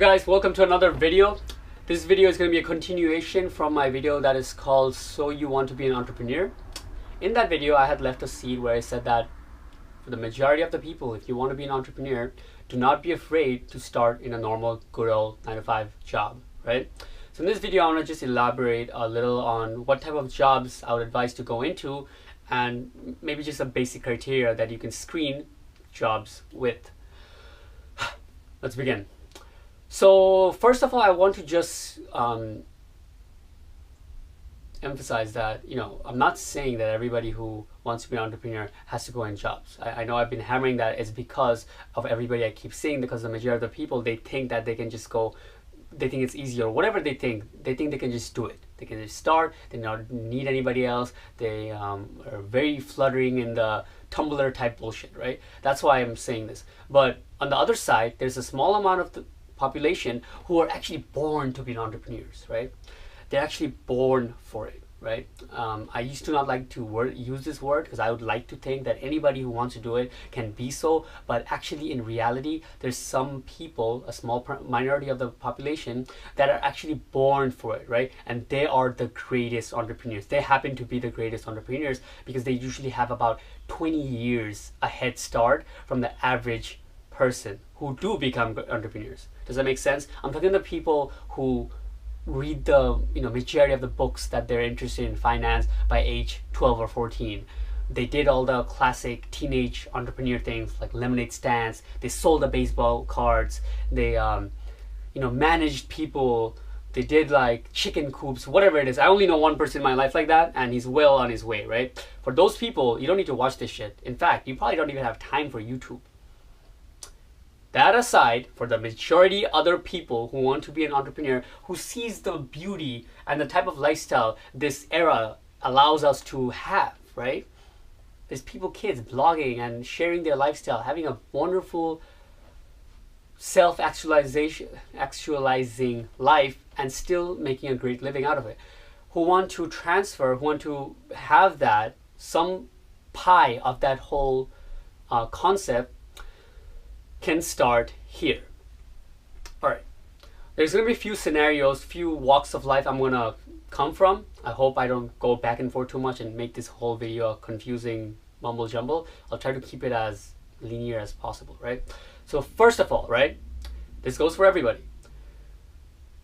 guys, welcome to another video. This video is going to be a continuation from my video that is called So You Want to Be an Entrepreneur. In that video I had left a seed where I said that for the majority of the people, if you want to be an entrepreneur, do not be afraid to start in a normal good old 9-to-5 job, right? So in this video I want to just elaborate a little on what type of jobs I would advise to go into and maybe just a basic criteria that you can screen jobs with. Let's begin. So first of all, I want to just emphasize that, I'm not saying that everybody who wants to be an entrepreneur has to go in jobs. I know I've been hammering that it's because of everybody I keep seeing, because the majority of the people, they think that they can just go, they think it's easy or whatever they think they can just do it. They can just start, they don't need anybody else. They are very fluttering in the Tumblr type bullshit, right? That's why I'm saying this. But on the other side, there's a small amount of the population who are actually born to be entrepreneurs, right? They're actually born for it, right? I used to not like to use this word because I would like to think that anybody who wants to do it can be so, but actually in reality, there's some people, a small minority of the population, that are actually born for it, right? And they are the greatest entrepreneurs. They happen to be the greatest entrepreneurs because they usually have about 20 years a head start from the average person who do become entrepreneurs. Does that make sense? I'm talking to people who read the majority of the books that they're interested in finance by age 12 or 14. They did all the classic teenage entrepreneur things like lemonade stands. They sold the baseball cards. They managed people. They did like chicken coops, whatever it is. I only know one person in my life like that, and he's well on his way, right? For those people, you don't need to watch this shit. In fact, you probably don't even have time for YouTube. That aside, for the majority other people who want to be an entrepreneur, who sees the beauty and the type of lifestyle this era allows us to have, right? There's kids blogging and sharing their lifestyle, having a wonderful actualizing life and still making a great living out of it. Who want to transfer, who want to have that, some pie of that whole concept, can start here. All right, there's gonna be a few scenarios, few walks of life I'm gonna come from. I hope I don't go back and forth too much and make this whole video a confusing mumble jumble. I'll try to keep it as linear as possible, right? So first of all, right, this goes for everybody.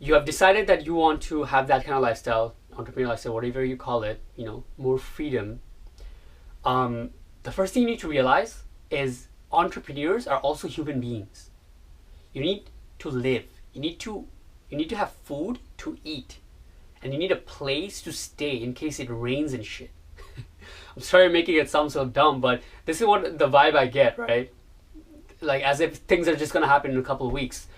You have decided that you want to have that kind of lifestyle, entrepreneurial lifestyle, whatever you call it, more freedom. The first thing you need to realize is entrepreneurs are also human beings. You need to live. You need to have food to eat, and you need a place to stay in case it rains and shit. I'm sorry making it sound so dumb, but this is what the vibe I get, right? Like as if things are just gonna happen in a couple of weeks.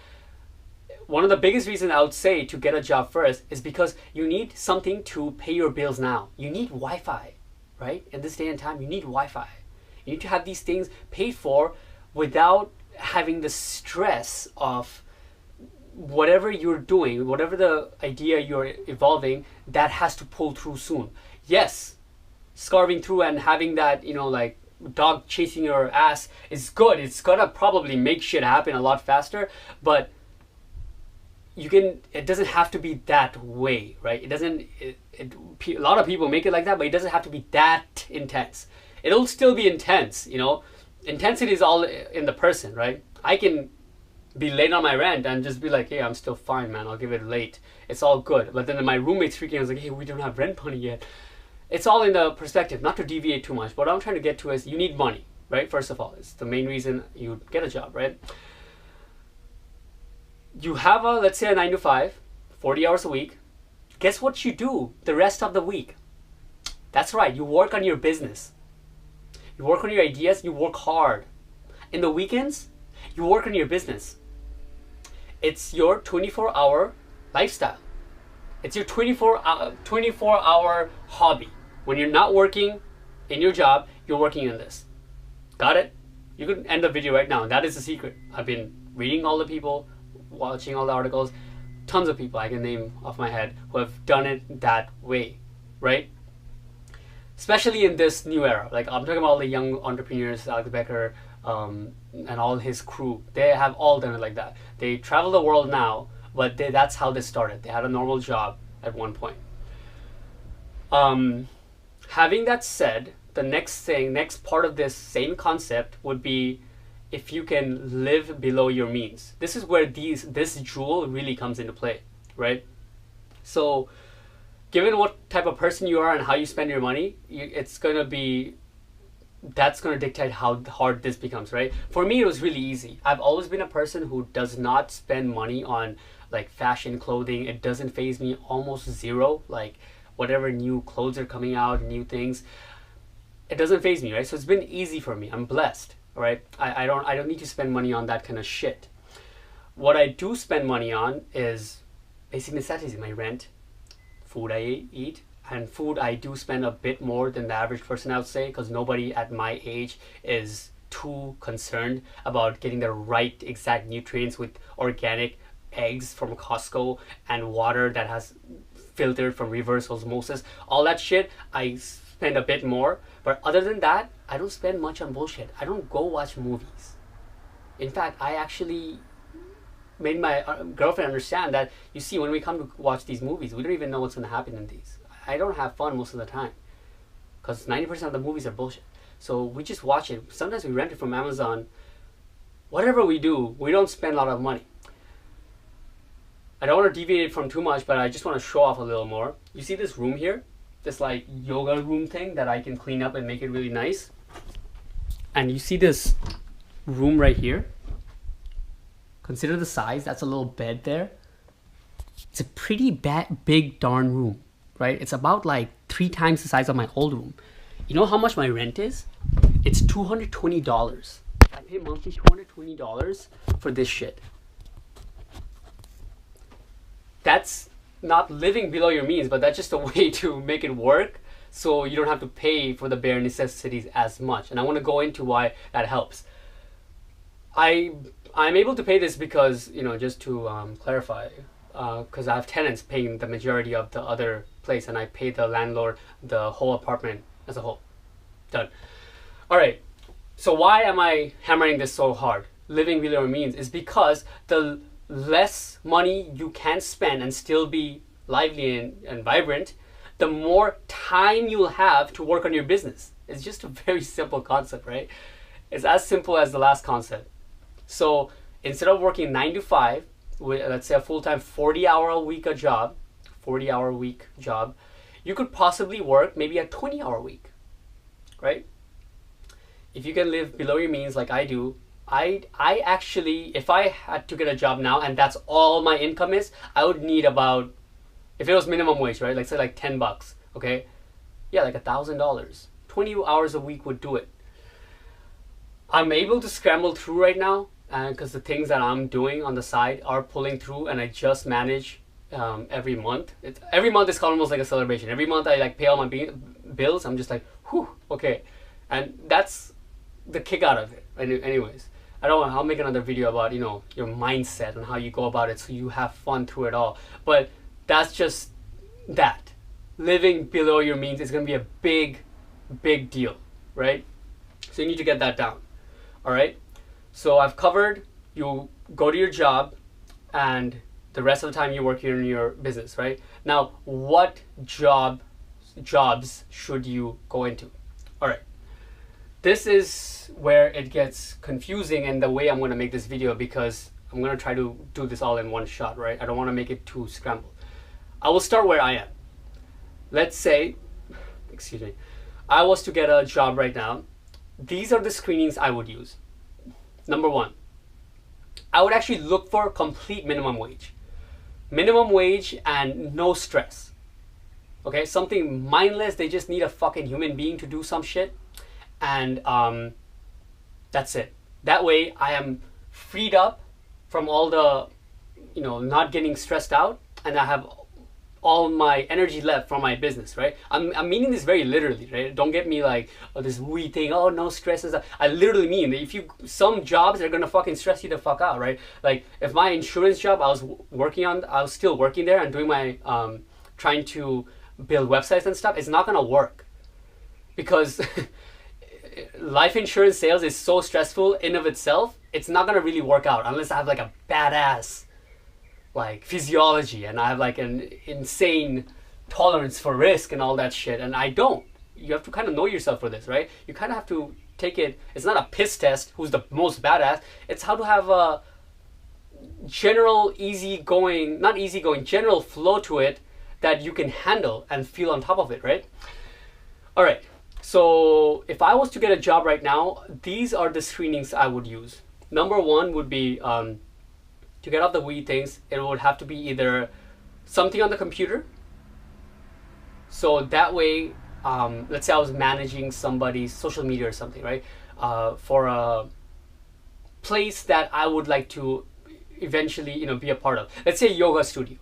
One of the biggest reasons I would say to get a job first is because you need something to pay your bills now. You need Wi-Fi, right? In this day and time, you need Wi-Fi. You need to have these things paid for without having the stress of whatever you're doing, whatever the idea you're evolving, that has to pull through soon. Yes, scarving through and having that, like dog chasing your ass is good. It's gonna probably make shit happen a lot faster, but it doesn't have to be that way, right? A lot of people make it like that, but it doesn't have to be that intense. It'll still be intense, Intensity is all in the person, right? I can be late on my rent and just be like, hey, I'm still fine, man. I'll give it late. It's all good. But then my roommate's freaking out. I was like, hey, we don't have rent money yet. It's all in the perspective, not to deviate too much. But what I'm trying to get to is you need money, right? First of all, it's the main reason you get a job, right? You have let's say a 9-to-5, 40 hours a week. Guess what you do the rest of the week? That's right. You work on your business. You work on your ideas, you work hard. In the weekends, you work on your business. It's your 24-hour lifestyle. It's your 24-hour hobby. When you're not working in your job, you're working on this. Got it? You can end the video right now. That is the secret. I've been reading all the people, watching all the articles, tons of people I can name off my head who have done it that way, right? Especially in this new era. Like I'm talking about all the young entrepreneurs, Alex Becker, and all his crew. They have all done it like that. They travel the world now, but that's how they started. They had a normal job at one point. Having that said, the next part of this same concept would be if you can live below your means. This is where this jewel really comes into play, right? So given what type of person you are and how you spend your money, that's going to dictate how hard this becomes, right? For me, it was really easy. I've always been a person who does not spend money on like fashion clothing. It doesn't faze me, almost zero. Like whatever new clothes are coming out, new things, it doesn't faze me, right? So it's been easy for me. I'm blessed, right? I don't need to spend money on that kind of shit. What I do spend money on is basic necessities, my rent, food I eat, and food I do spend a bit more than the average person, I would say, because nobody at my age is too concerned about getting the right exact nutrients with organic eggs from Costco and water that has filtered from reverse osmosis. All that shit, I spend a bit more. But other than that, I don't spend much on bullshit. I don't go watch movies. In fact, I actually made my girlfriend understand that, you see, when we come to watch these movies, we don't even know what's going to happen in these. I don't have fun most of the time because 90% of the movies are bullshit. So we just watch it. Sometimes we rent it from Amazon. Whatever we do, we don't spend a lot of money. I don't want to deviate from too much, but I just want to show off a little more. You see this room here? This like yoga room thing that I can clean up and make it really nice. And you see this room right here? Consider the size. That's a little bed there. It's a pretty big darn room, right? It's about like 3 times the size of my old room. You know how much my rent is? It's $220. I pay monthly $220 for this shit. That's not living below your means, but that's just a way to make it work so you don't have to pay for the bare necessities as much. And I want to go into why that helps. I'm able to pay this because, you know, just to clarify, because I have tenants paying the majority of the other place, and I pay the landlord the whole apartment as a whole. Done. All right. So why am I hammering this so hard? Living below your means is because the less money you can spend and still be lively and vibrant, the more time you'll have to work on your business. It's just a very simple concept, right? It's as simple as the last concept. So instead of working 9 to 5, with, let's say, a full-time 40-hour-a-week job, you could possibly work maybe a 20-hour week, right? If you can live below your means like I do, I actually, if I had to get a job now and that's all my income is, I would need about, if it was minimum wage, right? Like say like $10, okay? Yeah, like $1,000. 20 hours a week would do it. I'm able to scramble through right now because the things that I'm doing on the side are pulling through, and I just manage every month. Every month is almost like a celebration. Every month I like pay all my bills. I'm just like, whew, okay. And that's the kick out of it. Anyways, I'll make another video about, you know, your mindset and how you go about it so you have fun through it all. But that's just that. Living below your means is going to be a big deal, right? So you need to get that down. All right. So I've covered, you go to your job and the rest of the time you work here in your business, right? Now, what jobs should you go into? All right. This is where it gets confusing, and the way I'm going to make this video, because I'm going to try to do this all in one shot, right? I don't want to make it too scrambled. I will start where I am. Let's say, excuse me, I was to get a job right now. These are the screenings I would use. Number 1, I would actually look for complete minimum wage. Minimum wage and no stress. Okay, something mindless. They just need a fucking human being to do some shit. And that's it. That way I am freed up from all the, you know, not getting stressed out, and I have all my energy left for my business, right? I'm meaning this very literally, right? Don't get me like, oh, this wee thing, oh, no stresses. I literally mean that some jobs are gonna fucking stress you the fuck out, right? Like if my insurance job I was still working there and doing my, trying to build websites and stuff, it's not gonna work because life insurance sales is so stressful in of itself. It's not gonna really work out unless I have like a badass like physiology and I have like an insane tolerance for risk and all that shit, and I don't. You have to kind of know yourself for this, right? You kind of have to take it. It's not a piss test who's the most badass. It's how to have a general easygoing, not easygoing, general flow to it that you can handle and feel on top of it, right? All right. So if I was to get a job right now, these are the screenings I would use. Number one would be to get off the weed things. It would have to be either something on the computer. So that way, let's say I was managing somebody's social media or something, right? For a place that I would like to eventually, you know, be a part of. Let's say a yoga studio.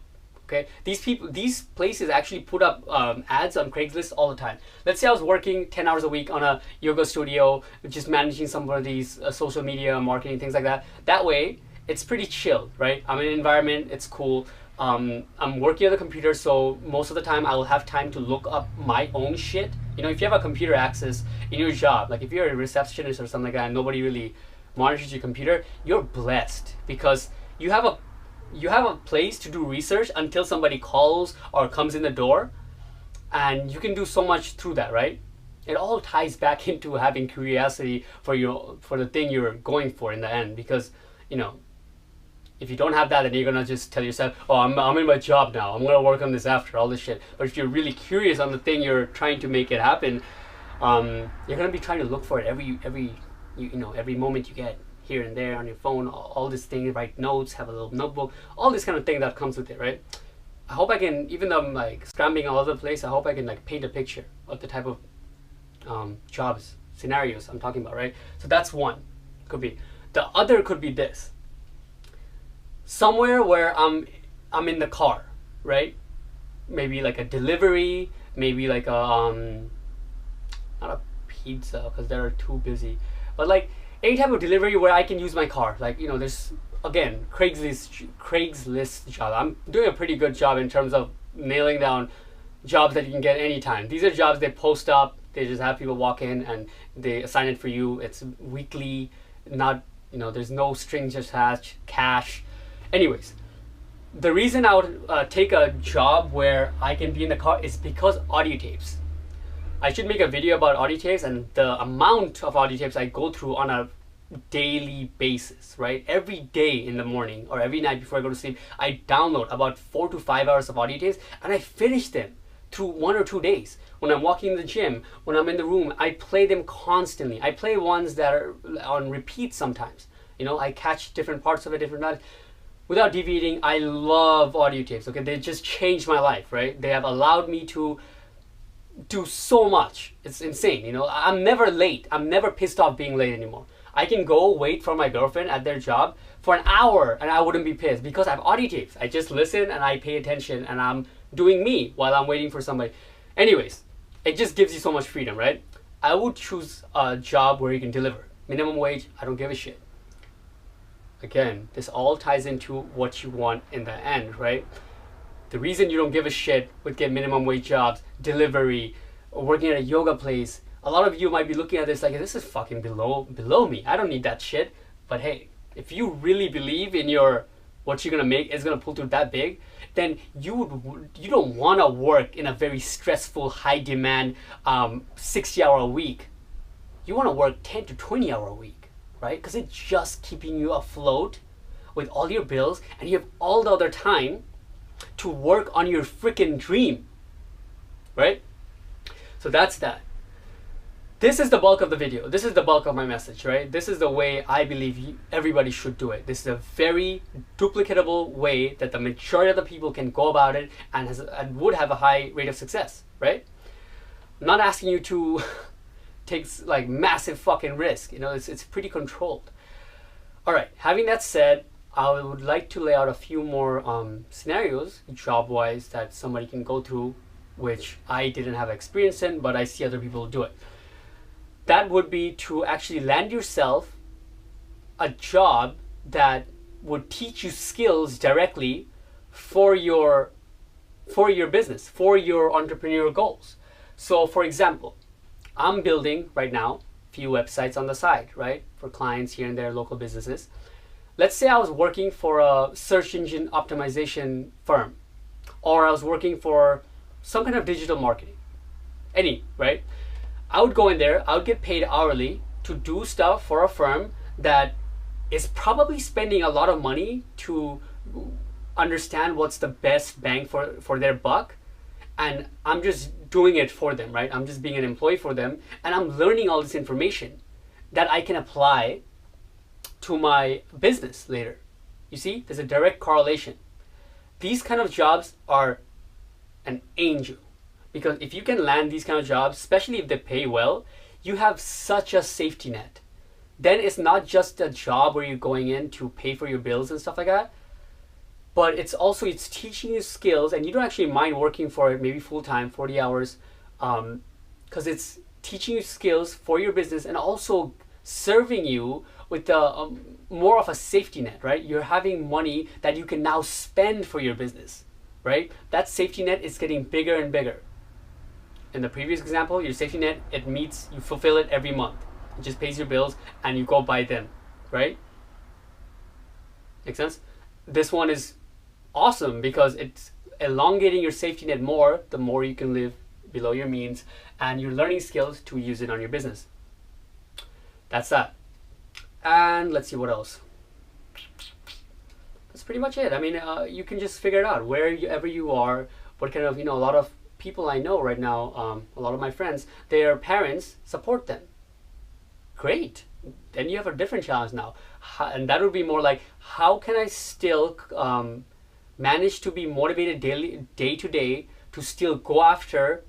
Okay, these places actually put up ads on Craigslist all the time. Let's say I was working 10 hours a week on a yoga studio, just managing some of these social media marketing, things like that. That way, it's pretty chill, right? I'm in an environment, it's cool. I'm working on the computer, so most of the time I will have time to look up my own shit. You know, if you have a computer access in your job, like if you're a receptionist or something like that, and nobody really monitors your computer, you're blessed because you have a place to do research until somebody calls or comes in the door, and you can do so much through that, right? It all ties back into having curiosity for the thing you're going for in the end, because, you know, if you don't have that, then you're gonna just tell yourself, oh, I'm in my job now, I'm gonna work on this after, all this shit. But if you're really curious on the thing you're trying to make it happen, you're gonna be trying to look for it every moment you get, here and there on your phone, all this thing, write notes, have a little notebook, all this kind of thing that comes with it, right? I hope I can, even though I'm like scrambling all over the place, I hope I can like paint a picture of the type of jobs, scenarios I'm talking about, right? So that's one, could be. The other could be this. Somewhere where I'm in the car, right? Maybe like a delivery, maybe like a, not a pizza, because they're too busy, but like any type of delivery where I can use my car. Like, you know, there's, again, Craigslist job. I'm doing a pretty good job in terms of nailing down jobs that you can get anytime. These are jobs they post up, they just have people walk in and they assign it for you. It's weekly, not, you know, there's no strings attached, cash. Anyways, the reason I would take a job where I can be in the car is because audio tapes. I should make a video about audio tapes and the amount of audio tapes I go through on a daily basis, right? Every day in the morning or every night before I go to sleep, I download about 4 to 5 hours of audio tapes and I finish them through 1 or 2 days. When I'm walking in the gym, when I'm in the room, I play them constantly. I play ones that are on repeat sometimes. You know, I catch different parts of it, different nights. Without deviating, I love audio tapes, okay? They just changed my life, right? They have allowed me to do so much. It's insane, you know. I'm never late. I'm never pissed off being late anymore. I can go wait for my girlfriend at their job for an hour and I wouldn't be pissed because I have audio tapes. I just listen and I pay attention and I'm doing me while I'm waiting for somebody. Anyways, it just gives you so much freedom, right? I would choose a job where you can deliver. Minimum wage, I don't give a shit. Again, this all ties into what you want in the end, right? The reason you don't give a shit with get minimum wage jobs, delivery, or working at a yoga place, a lot of you might be looking at this like, this is fucking below me. I don't need that shit. But hey, if you really believe in what you're gonna make is gonna pull through that big, then you don't wanna work in a very stressful, high demand, 60-hour a week. You wanna work 10 to 20 hour a week, right? Because it's just keeping you afloat with all your bills and you have all the other time to work on your freaking dream, right? So that's that. This is the bulk of the video. This is the bulk of my message, right? This is the way I believe everybody should do it. This is a very duplicatable way that the majority of the people can go about it and would have a high rate of success, right? I'm not asking you to take like massive fucking risk. You know, it's pretty controlled. All right, having that said, I would like to lay out a few more scenarios, job-wise, that somebody can go through, which I didn't have experience in, but I see other people do it. That would be to actually land yourself a job that would teach you skills directly for your business, for your entrepreneurial goals. So for example, I'm building right now few websites on the side, right? For clients here and there, local businesses. Let's say I was working for a search engine optimization firm, or I was working for some kind of digital marketing, right? I would go in there, I would get paid hourly to do stuff for a firm that is probably spending a lot of money to understand what's the best bang for their buck. And I'm just doing it for them, right? I'm just being an employee for them, and I'm learning all this information that I can apply to my business later. You see, there's a direct correlation. These kind of jobs are an angel, because if you can land these kind of jobs, especially if they pay well, you have such a safety net. Then it's not just a job where you're going in to pay for your bills and stuff like that, but it's teaching you skills, and you don't actually mind working for it, maybe full-time, 40 hours, because it's teaching you skills for your business and also serving you with the more of a safety net, right? You're having money that you can now spend for your business, right? That safety net is getting bigger and bigger. In the previous example, your safety net, you fulfill it every month. It just pays your bills and you go buy them, right? Make sense? This one is awesome because it's elongating your safety net more, the more you can live below your means, and you're learning skills to use it on your business. That's that. And let's see what else. That's pretty much it. I mean, you can just figure it out wherever you are, what kind of, a lot of people I know right now, a lot of my friends, their parents support them. Great. Then you have a different challenge now. And that would be more like, how can I still manage to be motivated day to day to still go after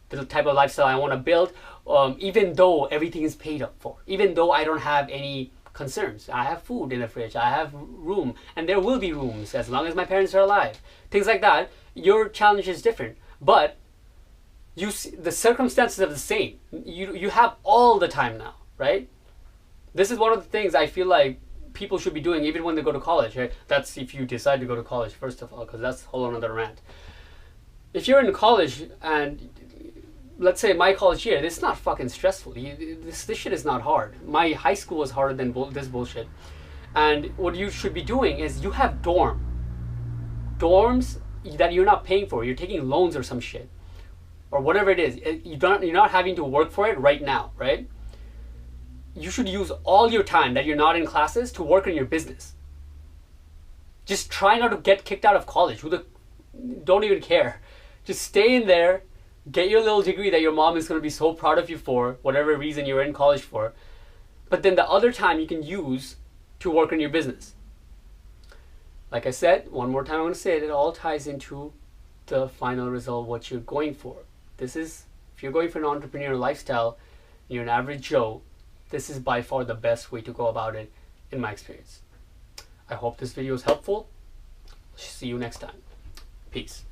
the type of lifestyle I want to build, even though everything is paid up for, even though I don't have any concerns. I have food in the fridge, I have room, and there will be rooms as long as my parents are alive. Things like that. Your challenge is different, but the circumstances are the same. You have all the time now, right? This is one of the things I feel like people should be doing even when they go to college, right? That's if you decide to go to college, first of all, because that's a whole another rant. If you're in college, and let's say my college year, it's not fucking stressful. This shit is not hard. My high school was harder than this bullshit. And what you should be doing is you have dorms that you're not paying for. You're taking loans or some shit, or whatever it is. You're not having to work for it right now, right? You should use all your time that you're not in classes to work on your business. Just try not to get kicked out of college. Don't even care. Just stay in there, get your little degree that your mom is going to be so proud of you for, whatever reason you're in college for. But then the other time you can use to work on your business. Like I said, one more time I'm going to say it all ties into the final result, what you're going for. If you're going for an entrepreneurial lifestyle, you're an average Joe, this is by far the best way to go about it in my experience. I hope this video is helpful. See you next time. Peace.